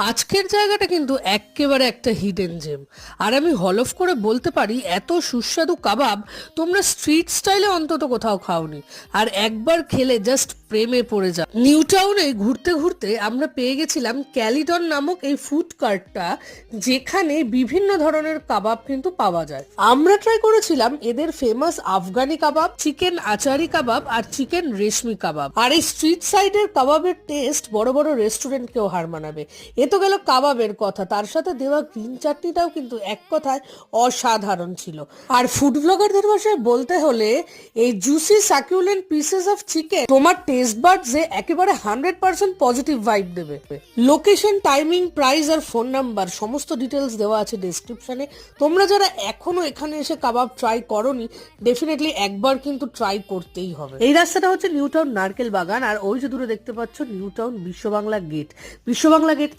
আজকের জায়গাটা কিন্তু এক্কেবারে একটা হিডেন জেম। আর আমি হলফ করে বলতে পারি এত সুস্বাদু কাবাব তোমরা স্ট্রিট স্টাইলে অন্তত কোথাও খাওনি। আর একবার খেলে জাস্ট প্রেমে পড়ে যাও। নিউ টাউনে ঘুরতে ঘুরতে আমরা পেয়ে গেছিলাম ক্যালিডন নামক এই ফুড কার্টটা, যেখানে বিভিন্ন ধরনের কাবাব কিন্তু পাওয়া যায়। আমরা ট্রাই করেছিলাম এদের ফেমাস আফগানি কাবাব, চিকেন আচারি কাবাব আর চিকেন রেশমি কাবাব। আর এই স্ট্রিট সাইডের কাবাবের টেস্ট বড় বড় রেস্টুরেন্টকেও হার মানাবে। এ তো গেল কাবাবের কথা, তার সাথে দেওয়া গ্রিন চাটনিটাও কিন্তু এক কথায় অসাধারণ ছিল। আর ফুড ব্লগারদের ভাষায় বলতে হলে এই জুসি সাকিউলেন্ট পিসেস অফ চিকেন তোমার টেস্ট বাডসে একেবারে 100% পজিটিভ ভাইব দেবে। লোকেশন, টাইমিং, প্রাইস আর ফোন নাম্বার সমস্ত ডিটেলস দেওয়া আছে ডেসক্রিপশনে। তোমরা যারা এখনো এখানে এসে কাবাব ট্রাই করোনি, ডেফিনেটলি একবার কিন্তু ট্রাই করতেই হবে। এই রাস্তাটা হচ্ছে নিউ টাউন নারকেল বাগান, আর ওই যে দূরে দেখতে পাচ্ছ নিউ টাউন বিশ্ব বাংলা গেট। বিশ্ব বাংলা গেট